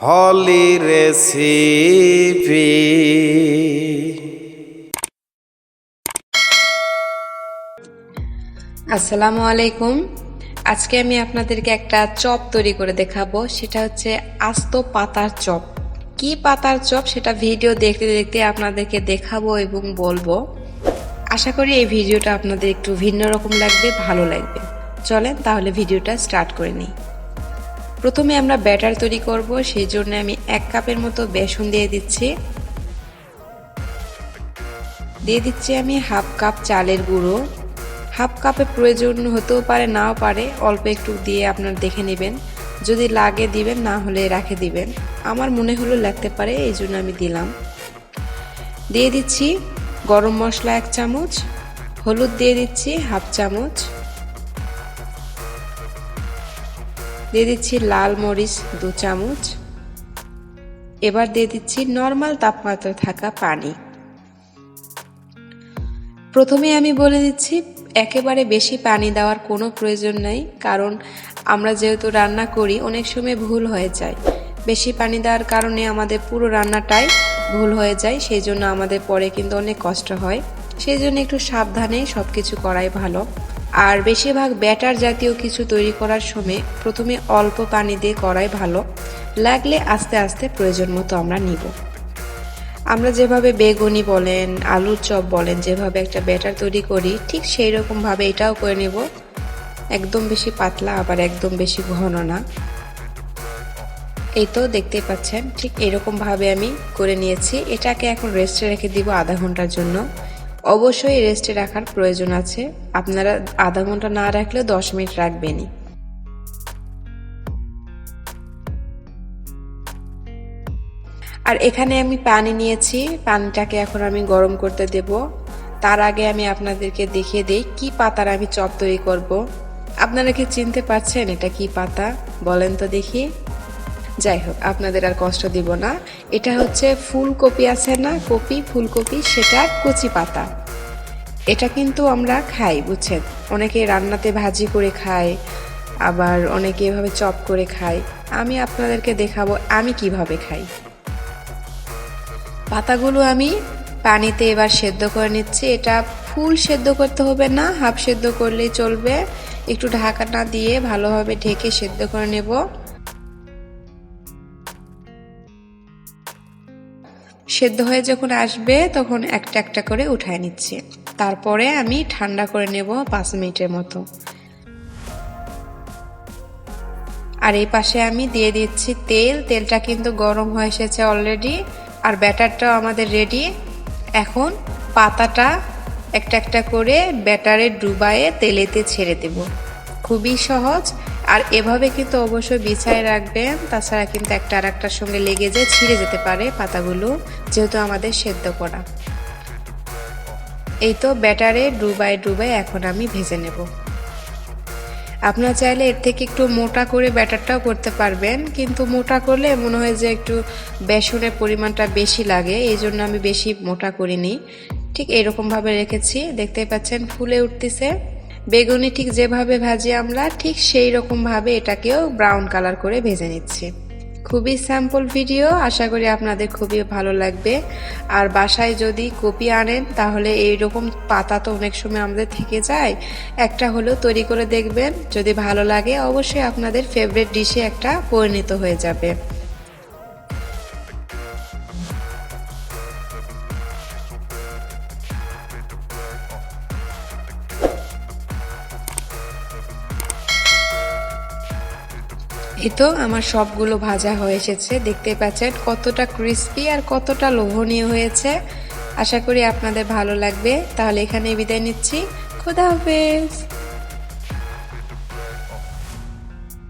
হলি recipe. আসসালামু আলাইকুম। আজকে আমি আপনাদেরকে একটা চপ তৈরি করে দেখাবো। সেটা হচ্ছে আস্ত পাতার চপ। কি পাতার চপ সেটা ভিডিও দেখতে দেখতে আপনাদেরকে দেখাবো এবং বলবো। আশা করি এই ভিডিওটা আপনাদের একটু ভিন্ন রকম লাগবে, ভালো লাগবে। চলেন তাহলে ভিডিওটা স্টার্ট করে নিই। প্রথমে আমরা ব্যাটার তৈরি করব, সেই জন্য আমি 1 কাপের মতো বেসন দিয়ে দিচ্ছি। আমি 1/2 কাপ চালের গুঁড়ো। 1/2 কাপে প্রয়োজন হতেও পারে, নাও পারে, অল্প একটু দিয়ে আপনারা দেখে নেবেন। যদি লাগে দিবেন, না হলে রেখে দিবেন। আমার মনে হলো লাগতে পারে, এই জন্য আমি দিলাম। দিয়ে দিচ্ছি গরম মশলা 1 চামচ, হলুদ দিয়ে দিচ্ছি 1/2 চামচ, দিয়ে দিচ্ছি লাল মরিচ 2 চামচ। এবার দিয়ে দিচ্ছি নরমাল তাপমাত্রায় থাকা পানি। প্রথমে আমি বলে দিচ্ছি, একেবারে বেশি পানি দেওয়ার কোনো প্রয়োজন নাই, কারণ আমরা যেহেতু রান্না করি অনেক সময় ভুল হয়ে যায়। বেশি পানি দেওয়ার কারণে আমাদের পুরো রান্নাটাই ভুল হয়ে যায়, সেই জন্য আমাদের পরে কিন্তু অনেক কষ্ট হয়। সেই জন্য একটু সাবধানে সব কিছু করাই ভালো। আর বেশিরভাগ ব্যাটার জাতীয় কিছু তৈরি করার সময় প্রথমে অল্প পানি দিয়ে করাই ভালো, লাগলে আস্তে আস্তে প্রয়োজন মতো আমরা নিব। আমরা যেভাবে বেগুনি বলেন, আলুর চপ বলেন, যেভাবে একটা ব্যাটার তৈরি করি, ঠিক সেই রকমভাবে এটাও করে নেব। একদম বেশি পাতলা, আবার একদম বেশি ঘন না। এই তো দেখতেই পাচ্ছেন, ঠিক এরকমভাবে আমি করে নিয়েছি। এটাকে এখন রেস্টে রেখে দিব আধা ঘন্টার জন্য। অবশ্যই রেস্টে রাখার প্রয়োজন আছে, আপনারা আধা ঘন্টা না রাখলেও 10 মিনিট রাখবেনই। আর এখানে আমি পানি নিয়েছি, পানিটাকে এখন আমি গরম করতে দেব। তার আগে আমি আপনাদেরকে দেখিয়ে দেই কি পাতার আমি চপ তৈরি করব। আপনারা কি চিনতে পারছেন এটা কি পাতা? বলেন তো দেখি। যাই হোক, আপনাদের আর কষ্ট দিব না। এটা হচ্ছে ফুলকপি আছে না, ফুলকপি, সেটা কচি পাতা। এটা কিন্তু আমরা খাই, বুঝছেন। অনেকে রান্নাতে ভাজি করে খায়, আবার অনেকে এভাবে চপ করে খায়। আমি আপনাদেরকে দেখাবো আমি কিভাবে খাই। পাতাগুলো আমি পানিতে এবার সেদ্ধ করে নিচ্ছি। এটা ফুল সেদ্ধ করতে হবে না, হাফ সেদ্ধ করলেই চলবে। একটু ঢাকনা দিয়ে ভালোভাবে ঢেকে সেদ্ধ করে নেব। সেদ্ধ হয়ে যখন আসবে তখন একটা একটা করে উঠায় নিচ্ছি। তারপরে আমি ঠান্ডা করে নেব 5 মিনিটের মতো। আর এই পাশে আমি দিয়ে দিচ্ছি তেল। তেলটা কিন্তু গরম হয়ে এসেছে অলরেডি। আর ব্যাটারটাও আমাদের রেডি। এখন পাতাটা একটা একটা করে ব্যাটারে ডুবায়ে তেলেতে ছেড়ে দেব। খুবই সহজ। আর এভাবে কিন্তু অবশ্যই বিছায় রাখবেন, তাছাড়া কিন্তু একটা আর একটার সঙ্গে লেগে যায়, ছিঁড়ে যেতে পারে পাতাগুলো, যেহেতু আমাদের সেদ্ধ করা। এই তো ব্যাটারে ডুবাই এখন আমি ভেজে নেব। আপনারা চাইলে এর থেকে একটু মোটা করে ব্যাটারটাও করতে পারবেন, কিন্তু মোটা করলে মনে হয় যে একটু বেসনের পরিমাণটা বেশি লাগে, এই জন্য আমি বেশি মোটা করিনি। ঠিক এরকমভাবে রেখেছি, দেখতেই পাচ্ছেন ফুলে উঠতেছে। বেগুনি ঠিক যেভাবে ভাজি আমরা, ঠিক সেই রকমভাবে এটাকেও ব্রাউন কালার করে ভেজে নিচ্ছি। খুবই স্যাম্পল ভিডিও, আশা করি আপনাদের খুবই ভালো লাগবে। আর বাসায় যদি কপি আনেন তাহলে এইরকম পাতা তো অনেক সময় আমাদের থেকে যায়, একটা হলেও তৈরি করে দেখবেন। যদি ভালো লাগে অবশ্যই আপনাদের ফেভারিট ডিশে একটা পরিণত হয়ে যাবে। এই তো আমার সবগুলো ভাজা হয়ে এসেছে, দেখতে পাচ্ছেন কতটা ক্রিস্পি আর কতটা লোভনীয় হয়েছে। আশা করি আপনাদের ভালো লাগবে। তাহলে এখানে বিদায় নিচ্ছি। খোদা হাফেজ।